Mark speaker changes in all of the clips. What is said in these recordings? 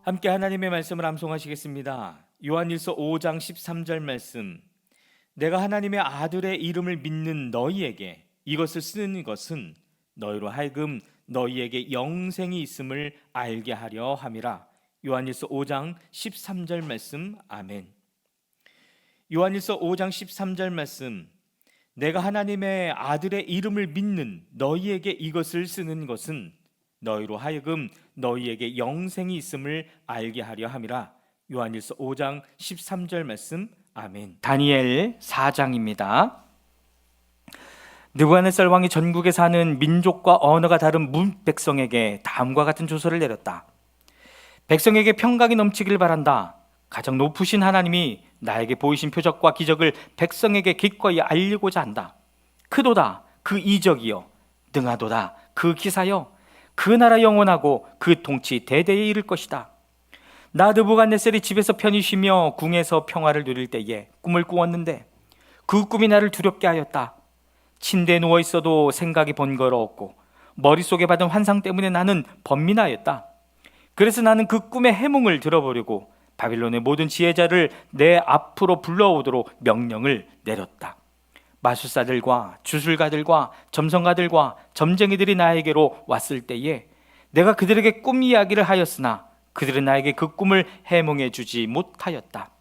Speaker 1: 함께 하나님의 말씀을 암송하시겠습니다. 요한일서 5장 13절 말씀. 내가 하나님의 아들의 이름을 믿는 너희에게 이것을 쓰는 것은 너희로 하여금 너희에게 영생이 있음을 알게 하려 함이라. 요한일서 5장 13절 말씀. 아멘. 요한일서 5장 13절 말씀. 내가 하나님의 아들의 이름을 믿는 너희에게 이것을 쓰는 것은 너희로 하여금 너희에게 영생이 있음을 알게 하려 함이라. 요한일서 5장 13절 말씀. 아멘. 다니엘 4장입니다. 느부갓네살 왕이 전국에 사는 민족과 언어가 다른 문백성에게 다음과 같은 조서를 내렸다. 백성에게 평강이 넘치길 바란다. 가장 높으신 하나님이 나에게 보이신 표적과 기적을 백성에게 기꺼이 알리고자 한다. 크도다 그 이적이요, 능하도다 그 기사요, 그 나라 영원하고 그 통치 대대에 이를 것이다. 나 느부갓네살이 집에서 편히 쉬며 궁에서 평화를 누릴 때에 꿈을 꾸었는데 그 꿈이 나를 두렵게 하였다. 침대에 누워 있어도 생각이 번거로웠고 머릿속에 받은 환상 때문에 나는 번민하였다. 그래서 나는 그 꿈의 해몽을 들어보려고 바빌론의 모든 지혜자를 내 앞으로 불러오도록 명령을 내렸다. 마술사들과 주술가들과 점성가들과 점쟁이들이 나에게로 왔을 때에 내가 그들에게 꿈 이야기를 하였으나 그들은 나에게 그 꿈을 해몽해 주지 못하였다.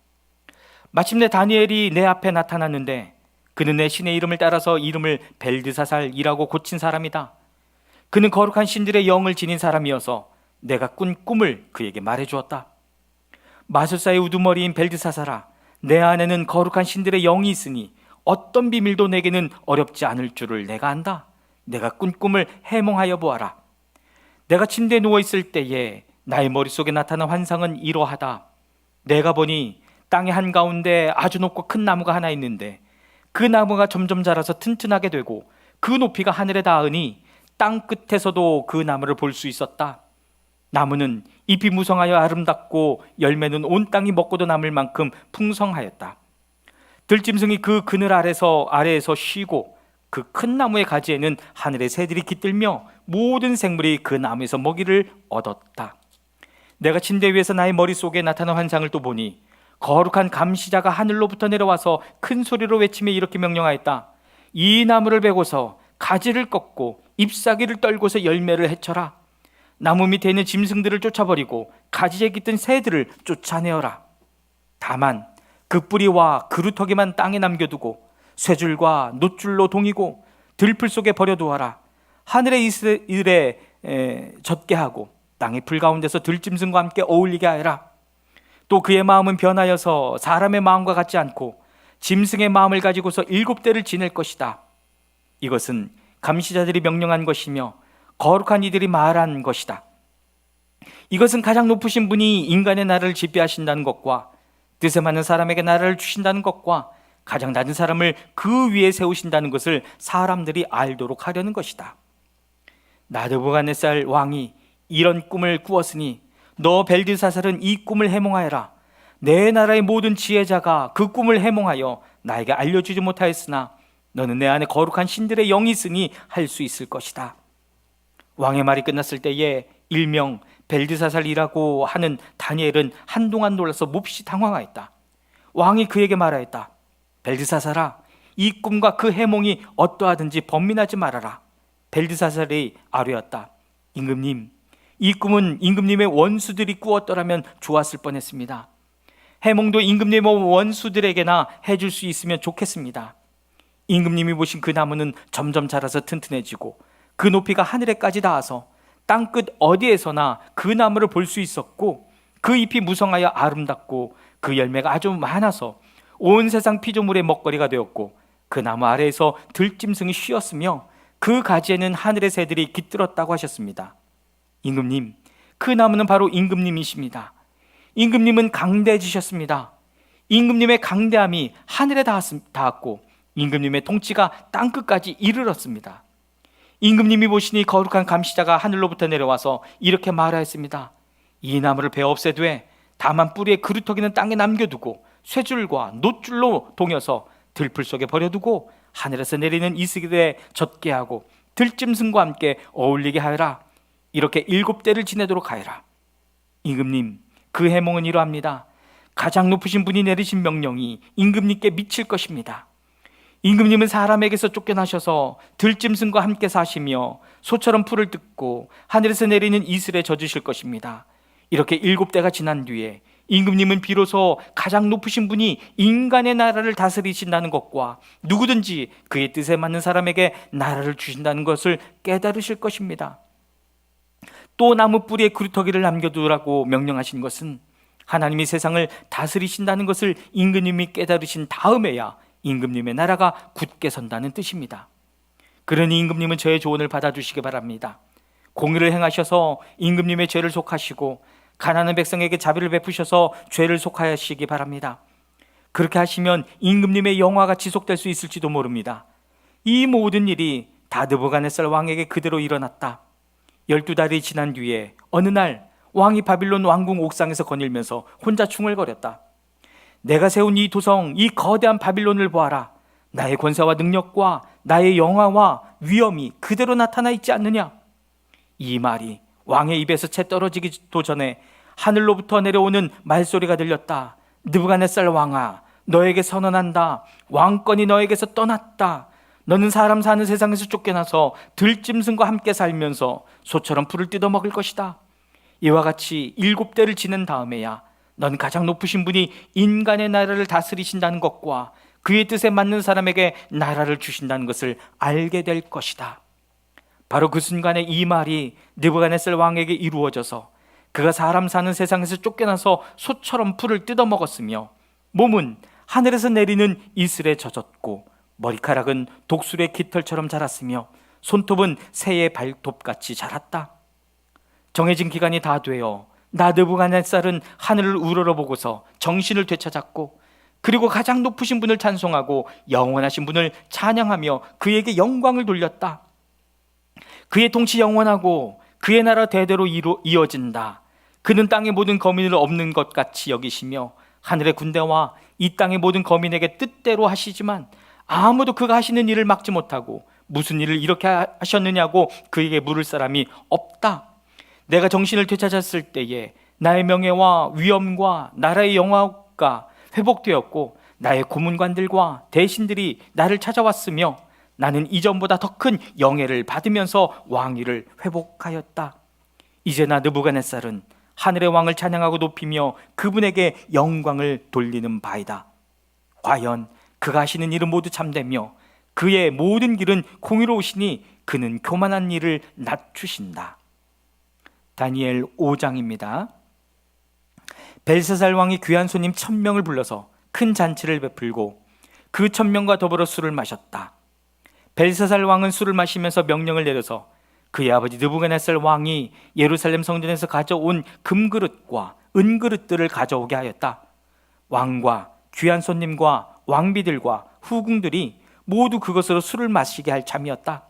Speaker 1: 마침내 다니엘이 내 앞에 나타났는데 그는 내 신의 이름을 따라서 이름을 벨드사살이라고 고친 사람이다. 그는 거룩한 신들의 영을 지닌 사람이어서 내가 꾼 꿈을 그에게 말해 주었다. 마술사의 우두머리인 벨드사살아, 내 안에는 거룩한 신들의 영이 있으니 어떤 비밀도 내게는 어렵지 않을 줄을 내가 안다. 내가 꾼 꿈을 해몽하여 보아라. 내가 침대에 누워있을 때에 나의 머릿속에 나타난 환상은 이러하다. 내가 보니 땅의 한가운데 아주 높고 큰 나무가 하나 있는데 그 나무가 점점 자라서 튼튼하게 되고 그 높이가 하늘에 닿으니 땅 끝에서도 그 나무를 볼 수 있었다. 나무는 잎이 무성하여 아름답고 열매는 온 땅이 먹고도 남을 만큼 풍성하였다. 들짐승이 그 그늘 아래에서 쉬고 그 큰 나무의 가지에는 하늘의 새들이 깃들며 모든 생물이 그 나무에서 먹이를 얻었다. 내가 침대 위에서 나의 머릿속에 나타난 환상을 또 보니 거룩한 감시자가 하늘로부터 내려와서 큰 소리로 외치며 이렇게 명령하였다. 이 나무를 베고서 가지를 꺾고 잎사귀를 떨고서 열매를 해쳐라. 나무 밑에 있는 짐승들을 쫓아버리고 가지에 깃든 새들을 쫓아내어라. 다만 그 뿌리와 그루터기만 땅에 남겨두고 쇠줄과 놋줄로 동이고 들풀 속에 버려두어라. 하늘의 이슬에 젖게 하고 땅의 풀 가운데서 들짐승과 함께 어울리게 하여라. 또 그의 마음은 변하여서 사람의 마음과 같지 않고 짐승의 마음을 가지고서 7대를 지낼 것이다. 이것은 감시자들이 명령한 것이며 거룩한 이들이 말한 것이다. 이것은 가장 높으신 분이 인간의 나라를 지배하신다는 것과 뜻에 맞는 사람에게 나라를 주신다는 것과 가장 낮은 사람을 그 위에 세우신다는 것을 사람들이 알도록 하려는 것이다. 느부갓네살 왕이 이런 꿈을 꾸었으니 너 벨드사살은 이 꿈을 해몽하여라. 내 나라의 모든 지혜자가 그 꿈을 해몽하여 나에게 알려주지 못하였으나 너는 내 안에 거룩한 신들의 영이 있으니 할 수 있을 것이다. 왕의 말이 끝났을 때에 일명 벨드사살이라고 하는 다니엘은 한동안 놀라서 몹시 당황하였다. 왕이 그에게 말하였다. 벨드사살아, 이 꿈과 그 해몽이 어떠하든지 번민하지 말아라. 벨드사살이 아뢰었다. 임금님, 이 꿈은 임금님의 원수들이 꾸었더라면 좋았을 뻔했습니다. 해몽도 임금님의 원수들에게나 해줄 수 있으면 좋겠습니다. 임금님이 보신 그 나무는 점점 자라서 튼튼해지고 그 높이가 하늘에까지 닿아서 땅끝 어디에서나 그 나무를 볼 수 있었고 그 잎이 무성하여 아름답고 그 열매가 아주 많아서 온 세상 피조물의 먹거리가 되었고 그 나무 아래에서 들짐승이 쉬었으며 그 가지에는 하늘의 새들이 깃들었다고 하셨습니다. 임금님, 그 나무는 바로 임금님이십니다. 임금님은 강대해지셨습니다. 임금님의 강대함이 하늘에 닿았고 임금님의 통치가 땅끝까지 이르렀습니다. 임금님이 보시니 거룩한 감시자가 하늘로부터 내려와서 이렇게 말하였습니다. 이 나무를 베어 없애되 다만 뿌리의 그루터기는 땅에 남겨두고 쇠줄과 놋줄로 동여서 들풀 속에 버려두고 하늘에서 내리는 이슬에 젖게 하고 들짐승과 함께 어울리게 하여라. 이렇게 7대를 지내도록 하여라. 임금님, 그 해몽은 이러합니다. 가장 높으신 분이 내리신 명령이 임금님께 미칠 것입니다. 임금님은 사람에게서 쫓겨나셔서 들짐승과 함께 사시며 소처럼 풀을 뜯고 하늘에서 내리는 이슬에 젖으실 것입니다. 이렇게 7대가 지난 뒤에 임금님은 비로소 가장 높으신 분이 인간의 나라를 다스리신다는 것과 누구든지 그의 뜻에 맞는 사람에게 나라를 주신다는 것을 깨달으실 것입니다. 또 나무 뿌리에 구루터기를 남겨두라고 명령하신 것은 하나님이 세상을 다스리신다는 것을 임금님이 깨달으신 다음에야 임금님의 나라가 굳게 선다는 뜻입니다. 그러니 임금님은 저의 조언을 받아주시기 바랍니다. 공의를 행하셔서 임금님의 죄를 속하시고 가난한 백성에게 자비를 베푸셔서 죄를 속하시기 바랍니다. 그렇게 하시면 임금님의 영화가 지속될 수 있을지도 모릅니다. 이 모든 일이 다 느부갓네살 왕에게 그대로 일어났다. 12달이 지난 뒤에 어느 날 왕이 바빌론 왕궁 옥상에서 거닐면서 혼자 중얼거렸다. 내가 세운 이 도성, 이 거대한 바빌론을 보아라. 나의 권세와 능력과 나의 영화와 위엄이 그대로 나타나 있지 않느냐? 이 말이 왕의 입에서 채 떨어지기도 전에 하늘로부터 내려오는 말소리가 들렸다. 느부갓네살 왕아, 너에게 선언한다. 왕권이 너에게서 떠났다. 너는 사람 사는 세상에서 쫓겨나서 들짐승과 함께 살면서 소처럼 풀을 뜯어먹을 것이다. 이와 같이 7대를 지낸 다음에야 넌 가장 높으신 분이 인간의 나라를 다스리신다는 것과 그의 뜻에 맞는 사람에게 나라를 주신다는 것을 알게 될 것이다. 바로 그 순간에 이 말이 느부갓네살 왕에게 이루어져서 그가 사람 사는 세상에서 쫓겨나서 소처럼 풀을 뜯어먹었으며 몸은 하늘에서 내리는 이슬에 젖었고 머리카락은 독수리의 깃털처럼 자랐으며 손톱은 새의 발톱같이 자랐다. 정해진 기간이 다 되어 나 느부갓네살은 하늘을 우러러보고서 정신을 되찾았고 그리고 가장 높으신 분을 찬송하고 영원하신 분을 찬양하며 그에게 영광을 돌렸다. 그의 통치 영원하고 그의 나라 대대로 이어진다. 그는 땅의 모든 거민을 없는 것 같이 여기시며 하늘의 군대와 이 땅의 모든 거민에게 뜻대로 하시지만 아무도 그가 하시는 일을 막지 못하고 무슨 일을 이렇게 하셨느냐고 그에게 물을 사람이 없다. 내가 정신을 되찾았을 때에 나의 명예와 위엄과 나라의 영화가 회복되었고 나의 고문관들과 대신들이 나를 찾아왔으며 나는 이전보다 더 큰 영예를 받으면서 왕위를 회복하였다. 이제 나 느부갓네살은 하늘의 왕을 찬양하고 높이며 그분에게 영광을 돌리는 바이다. 과연 그가 하시는 일은 모두 참되며 그의 모든 길은 공의로우시니 그는 교만한 일을 낮추신다. 다니엘 5장입니다. 벨사살 왕이 귀한 손님 1000명을 불러서 큰 잔치를 베풀고 그 1000명과 더불어 술을 마셨다. 벨사살 왕은 술을 마시면서 명령을 내려서 그의 아버지 느부갓네살 왕이 예루살렘 성전에서 가져온 금그릇과 은그릇들을 가져오게 하였다. 왕과 귀한 손님과 왕비들과 후궁들이 모두 그것으로 술을 마시게 할 참이었다.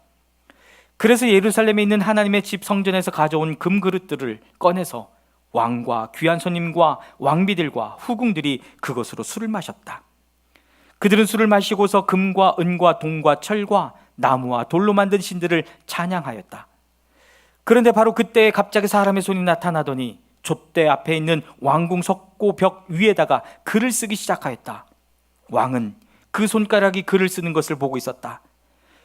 Speaker 1: 그래서 예루살렘에 있는 하나님의 집 성전에서 가져온 금그릇들을 꺼내서 왕과 귀한 손님과 왕비들과 후궁들이 그것으로 술을 마셨다. 그들은 술을 마시고서 금과 은과 동과 철과 나무와 돌로 만든 신들을 찬양하였다. 그런데 바로 그때 갑자기 사람의 손이 나타나더니 촛대 앞에 있는 왕궁 석고 벽 위에다가 글을 쓰기 시작하였다. 왕은 그 손가락이 글을 쓰는 것을 보고 있었다.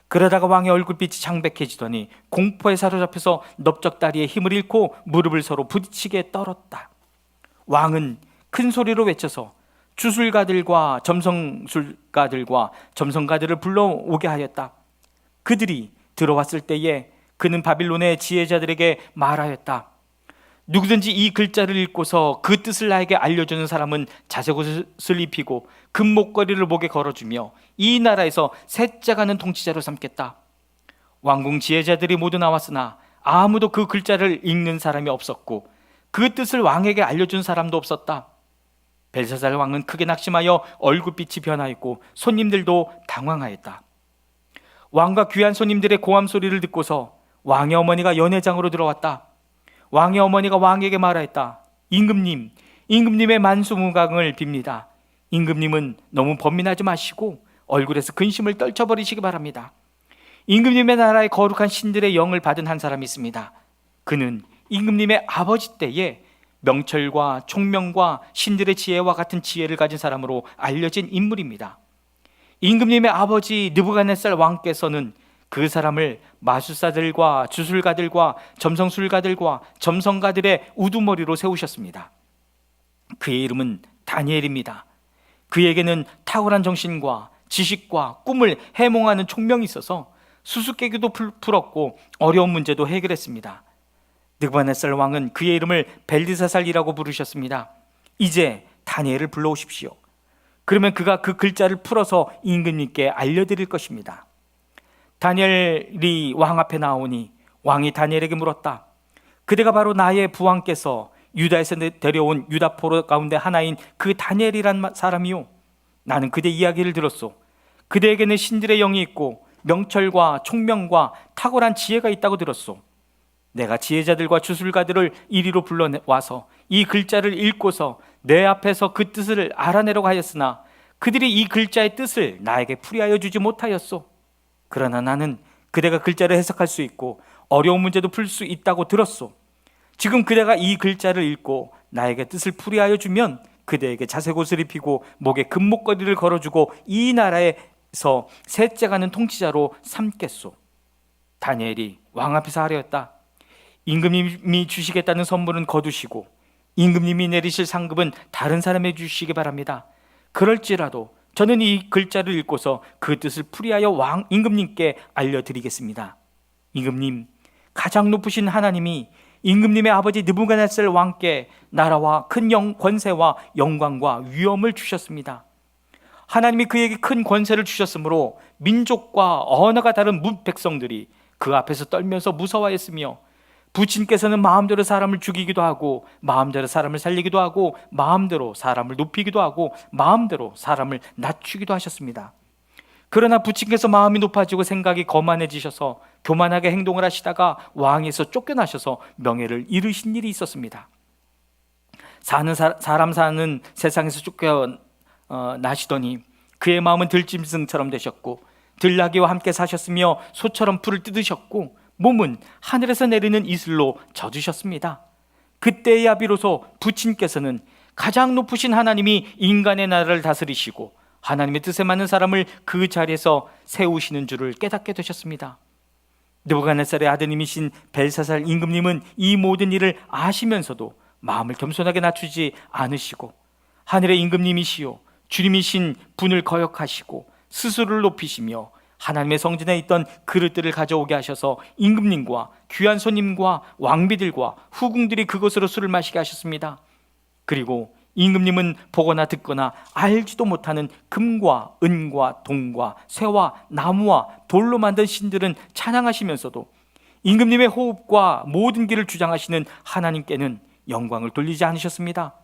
Speaker 1: 그러다가 왕의 얼굴빛이 창백해지더니 공포에 사로잡혀서 넓적다리에 힘을 잃고 무릎을 서로 부딪히게 떨었다. 왕은 큰 소리로 외쳐서 주술가들과 점성술가들과 점성가들을 불러오게 하였다. 그들이 들어왔을 때에 그는 바빌론의 지혜자들에게 말하였다. 누구든지 이 글자를 읽고서 그 뜻을 나에게 알려주는 사람은 자색옷을 입히고 금목걸이를 목에 걸어주며 이 나라에서 셋째가는 통치자로 삼겠다. 왕궁 지혜자들이 모두 나왔으나 아무도 그 글자를 읽는 사람이 없었고 그 뜻을 왕에게 알려준 사람도 없었다. 벨사살 왕은 크게 낙심하여 얼굴빛이 변하였고 손님들도 당황하였다. 왕과 귀한 손님들의 고함 소리를 듣고서 왕의 어머니가 연회장으로 들어왔다. 왕의 어머니가 왕에게 말하였다. 임금님의 만수무강을 빕니다. 임금님은 너무 번민하지 마시고 얼굴에서 근심을 떨쳐버리시기 바랍니다. 임금님의 나라의 거룩한 신들의 영을 받은 한 사람이 있습니다. 그는 임금님의 아버지 때에 명철과 총명과 신들의 지혜와 같은 지혜를 가진 사람으로 알려진 인물입니다. 임금님의 아버지 느부갓네살 왕께서는 그 사람을 마술사들과 주술가들과 점성술가들과 점성가들의 우두머리로 세우셨습니다. 그의 이름은 다니엘입니다. 그에게는 탁월한 정신과 지식과 꿈을 해몽하는 총명이 있어서 수수께끼도 풀었고 어려운 문제도 해결했습니다. 느부갓네살 왕은 그의 이름을 벨드사살이라고 부르셨습니다. 이제 다니엘을 불러오십시오. 그러면 그가 그 글자를 풀어서 임금님께 알려드릴 것입니다. 다니엘이 왕 앞에 나오니 왕이 다니엘에게 물었다. 그대가 바로 나의 부왕께서 유다에서 데려온 유다 포로 가운데 하나인 그 다니엘이란 사람이요. 나는 그대 이야기를 들었소. 그대에게는 신들의 영이 있고 명철과 총명과 탁월한 지혜가 있다고 들었소. 내가 지혜자들과 주술가들을 이리로 불러와서 이 글자를 읽고서 내 앞에서 그 뜻을 알아내려고 하였으나 그들이 이 글자의 뜻을 나에게 풀이하여 주지 못하였소. 그러나 나는 그대가 글자를 해석할 수 있고 어려운 문제도 풀 수 있다고 들었소. 지금 그대가 이 글자를 읽고 나에게 뜻을 풀이하여 주면 그대에게 자색 옷을 입히고 목에 금목걸이를 걸어주고 이 나라에서 셋째 가는 통치자로 삼겠소. 다니엘이 왕 앞에서 하려였다. 임금님이 주시겠다는 선물은 거두시고 임금님이 내리실 상급은 다른 사람에게 주시기 바랍니다. 그럴지라도 저는 이 글자를 읽고서 그 뜻을 풀이하여 왕 임금님께 알려드리겠습니다. 임금님, 가장 높으신 하나님이 임금님의 아버지 느부갓네살 왕께 나라와 큰 권세와 영광과 위엄을 주셨습니다. 하나님이 그에게 큰 권세를 주셨으므로 민족과 언어가 다른 백성들이 그 앞에서 떨면서 무서워했으며 부친께서는 마음대로 사람을 죽이기도 하고 마음대로 사람을 살리기도 하고 마음대로 사람을 높이기도 하고 마음대로 사람을 낮추기도 하셨습니다. 그러나 부친께서 마음이 높아지고 생각이 거만해지셔서 교만하게 행동을 하시다가 왕에서 쫓겨나셔서 명예를 잃으신 일이 있었습니다. 사람 사는 세상에서 쫓겨나시더니 그의 마음은 들짐승처럼 되셨고 들나귀와 함께 사셨으며 소처럼 풀을 뜯으셨고 몸은 하늘에서 내리는 이슬로 젖으셨습니다. 그때야 비로소 부친께서는 가장 높으신 하나님이 인간의 나라를 다스리시고 하나님의 뜻에 맞는 사람을 그 자리에서 세우시는 줄을 깨닫게 되셨습니다. 느부갓네살의 아드님이신 벨사살 임금님은 이 모든 일을 아시면서도 마음을 겸손하게 낮추지 않으시고 하늘의 임금님이시요 주님이신 분을 거역하시고 스스로를 높이시며 하나님의 성전에 있던 그릇들을 가져오게 하셔서 임금님과 귀한 손님과 왕비들과 후궁들이 그것으로 술을 마시게 하셨습니다. 그리고 임금님은 보거나 듣거나 알지도 못하는 금과 은과 동과 쇠와 나무와 돌로 만든 신들은 찬양하시면서도 임금님의 호흡과 모든 길을 주장하시는 하나님께는 영광을 돌리지 않으셨습니다.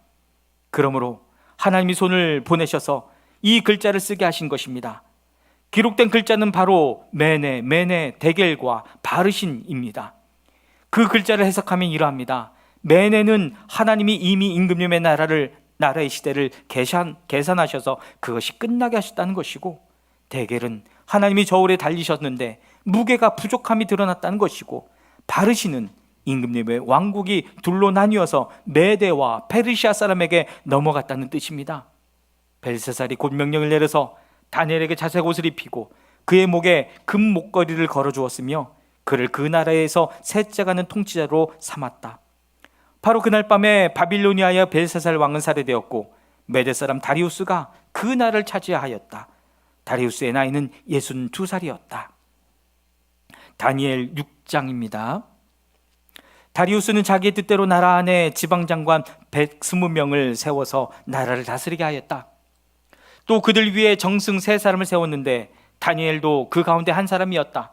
Speaker 1: 그러므로 하나님이 손을 보내셔서 이 글자를 쓰게 하신 것입니다. 기록된 글자는 바로 메네, 데겔과 바르신입니다. 그 글자를 해석하면 이러합니다. 메네는 하나님이 이미 임금님의 나라의 시대를 계산하셔서 그것이 끝나게 하셨다는 것이고, 데겔은 하나님이 저울에 달리셨는데 무게가 부족함이 드러났다는 것이고, 바르신은 임금님의 왕국이 둘로 나뉘어서 메대와 페르시아 사람에게 넘어갔다는 뜻입니다. 벨사살이 곧 명령을 내려서 다니엘에게 자색 옷을 입히고 그의 목에 금 목걸이를 걸어주었으며 그를 그 나라에서 셋째 가는 통치자로 삼았다. 바로 그날 밤에 바빌로니아의 벨사살 왕은 살해되었고 메대 사람 다리우스가 그 나라를 차지하였다. 다리우스의 나이는 62살이었다. 다니엘 6장입니다. 다리우스는 자기의 뜻대로 나라 안에 지방장관 120명을 세워서 나라를 다스리게 하였다. 또 그들 위에 정승 3사람을 세웠는데 다니엘도 그 가운데 한 사람이었다.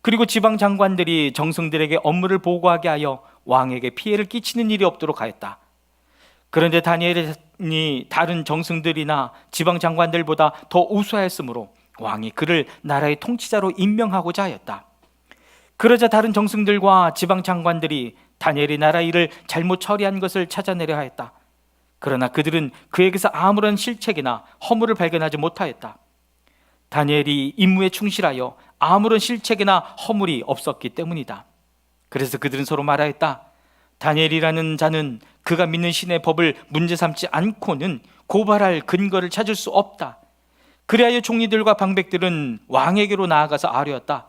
Speaker 1: 그리고 지방 장관들이 정승들에게 업무를 보고하게 하여 왕에게 피해를 끼치는 일이 없도록 하였다. 그런데 다니엘이 다른 정승들이나 지방 장관들보다 더 우수하였으므로 왕이 그를 나라의 통치자로 임명하고자 하였다. 그러자 다른 정승들과 지방 장관들이 다니엘이 나라 일을 잘못 처리한 것을 찾아내려 하였다. 그러나 그들은 그에게서 아무런 실책이나 허물을 발견하지 못하였다. 다니엘이 임무에 충실하여 아무런 실책이나 허물이 없었기 때문이다. 그래서 그들은 서로 말하였다. 다니엘이라는 자는 그가 믿는 신의 법을 문제 삼지 않고는 고발할 근거를 찾을 수 없다. 그리하여 총리들과 방백들은 왕에게로 나아가서 아뢰었다.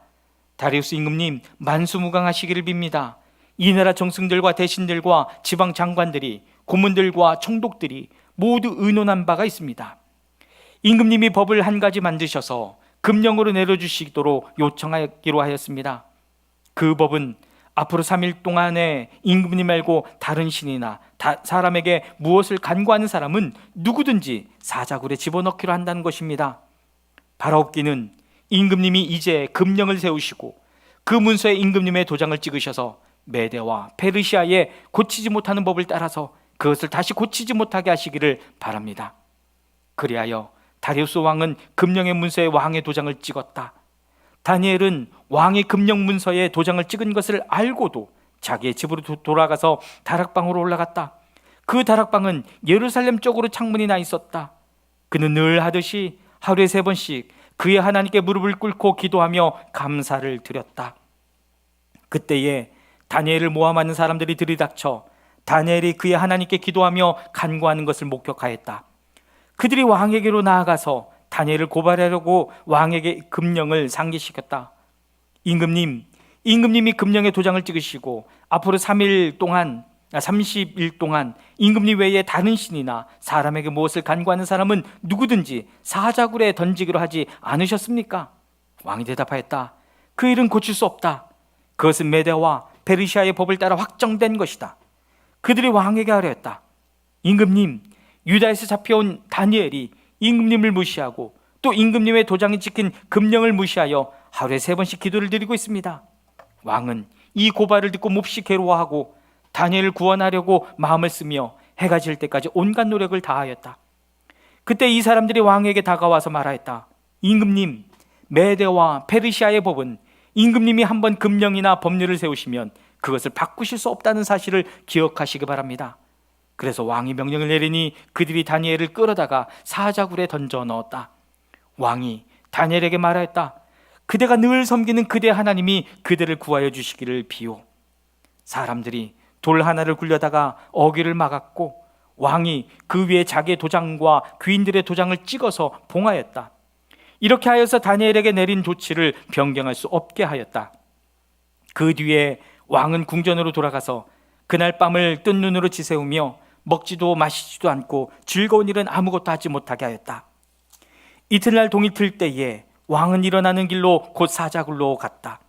Speaker 1: 다리우스 임금님, 만수무강하시기를 빕니다. 이 나라 정승들과 대신들과 지방 장관들이, 고문들과 총독들이 모두 의논한 바가 있습니다. 임금님이 법을 한 가지 만드셔서 금령으로 내려주시도록 요청하기로 하였습니다. 그 법은 앞으로 3일 동안에 임금님 말고 다른 신이나 사람에게 무엇을 간구하는 사람은 누구든지 사자굴에 집어넣기로 한다는 것입니다. 바라옵기는 임금님이 이제 금령을 세우시고 그 문서에 임금님의 도장을 찍으셔서 메대와 페르시아에 고치지 못하는 법을 따라서 그것을 다시 고치지 못하게 하시기를 바랍니다. 그리하여 다리우스 왕은 금령의 문서에 왕의 도장을 찍었다. 다니엘은 왕의 금령 문서에 도장을 찍은 것을 알고도 자기의 집으로 돌아가서 다락방으로 올라갔다. 그 다락방은 예루살렘 쪽으로 창문이 나 있었다. 그는 늘 하듯이 하루에 3번씩 그의 하나님께 무릎을 꿇고 기도하며 감사를 드렸다. 그때에 다니엘을 모함하는 사람들이 들이닥쳐 다니엘이 그의 하나님께 기도하며 간구하는 것을 목격하였다. 그들이 왕에게로 나아가서 다니엘을 고발하려고 왕에게 금령을 상기시켰다. 임금님이 금령의 도장을 찍으시고 앞으로 30일 동안 임금님 외에 다른 신이나 사람에게 무엇을 간구하는 사람은 누구든지 사자굴에 던지기로 하지 않으셨습니까? 왕이 대답하였다. 그 일은 고칠 수 없다. 그것은 메대와 페르시아의 법을 따라 확정된 것이다. 그들이 왕에게 아뢰었다. 임금님, 유다에서 잡혀온 다니엘이 임금님을 무시하고 또 임금님의 도장이 찍힌 금령을 무시하여 하루에 3번씩 기도를 드리고 있습니다. 왕은 이 고발을 듣고 몹시 괴로워하고 다니엘을 구원하려고 마음을 쓰며 해가 질 때까지 온갖 노력을 다하였다. 그때 이 사람들이 왕에게 다가와서 말하였다. 임금님, 메대와 페르시아의 법은 임금님이 한번 금령이나 법률을 세우시면 그것을 바꾸실 수 없다는 사실을 기억하시기 바랍니다. 그래서 왕이 명령을 내리니 그들이 다니엘을 끌어다가 사자굴에 던져 넣었다. 왕이 다니엘에게 말하였다. 그대가 늘 섬기는 그대 하나님이 그대를 구하여 주시기를 비오. 사람들이 돌 하나를 굴려다가 어귀를 막았고 왕이 그 위에 자기의 도장과 귀인들의 도장을 찍어서 봉하였다. 이렇게 하여서 다니엘에게 내린 조치를 변경할 수 없게 하였다. 그 뒤에 왕은 궁전으로 돌아가서 그날 밤을 뜬 눈으로 지새우며 먹지도 마시지도 않고 즐거운 일은 아무것도 하지 못하게 하였다. 이튿날 동이 틀 때에 왕은 일어나는 길로 곧 사자굴로 갔다.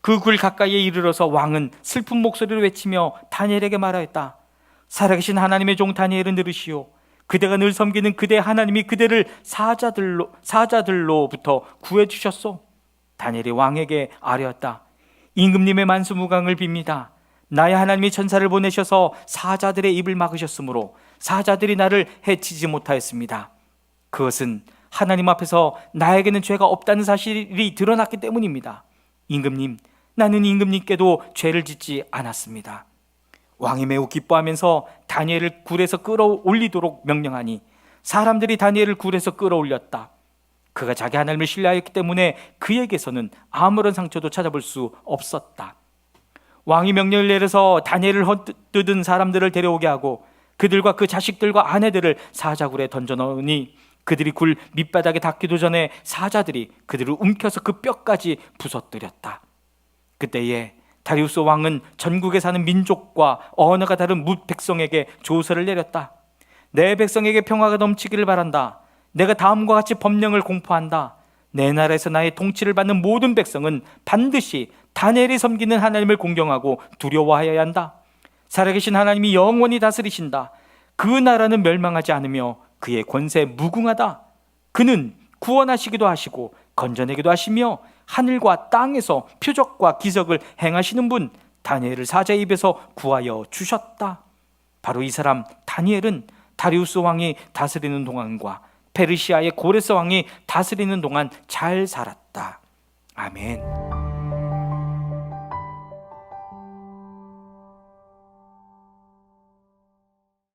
Speaker 1: 그 굴 가까이에 이르러서 왕은 슬픈 목소리로 외치며 다니엘에게 말하였다. 살아계신 하나님의 종 다니엘은 들으시오. 그대가 늘 섬기는 그대 하나님이 그대를 사자들로부터 구해주셨소. 다니엘이 왕에게 아뢰었다. 임금님의 만수무강을 빕니다. 나의 하나님이 천사를 보내셔서 사자들의 입을 막으셨으므로 사자들이 나를 해치지 못하였습니다. 그것은 하나님 앞에서 나에게는 죄가 없다는 사실이 드러났기 때문입니다. 임금님, 나는 임금님께도 죄를 짓지 않았습니다. 왕이 매우 기뻐하면서 다니엘을 굴에서 끌어올리도록 명령하니 사람들이 다니엘을 굴에서 끌어올렸다. 그가 자기 하나님을 신뢰하였기 때문에 그에게서는 아무런 상처도 찾아볼 수 없었다. 왕이 명령을 내려서 다니엘을 헛뜯은 사람들을 데려오게 하고 그들과 그 자식들과 아내들을 사자굴에 던져 넣으니 그들이 굴 밑바닥에 닿기도 전에 사자들이 그들을 움켜서 그 뼈까지 부서뜨렸다. 그때에 다리우스 왕은 전국에 사는 민족과 언어가 다른 뭇 백성에게 조서를 내렸다. 내 백성에게 평화가 넘치기를 바란다. 내가 다음과 같이 법령을 공포한다. 내 나라에서 나의 통치를 받는 모든 백성은 반드시 다니엘이 섬기는 하나님을 공경하고 두려워하여야 한다. 살아계신 하나님이 영원히 다스리신다. 그 나라는 멸망하지 않으며 그의 권세 무궁하다. 그는 구원하시기도 하시고 건져내기도 하시며 하늘과 땅에서 표적과 기적을 행하시는 분, 다니엘을 사자의 입에서 구하여 주셨다. 바로 이 사람 다니엘은 다리우스 왕이 다스리는 동안과 페르시아의 고레스 왕이 다스리는 동안 잘 살았다. 아멘.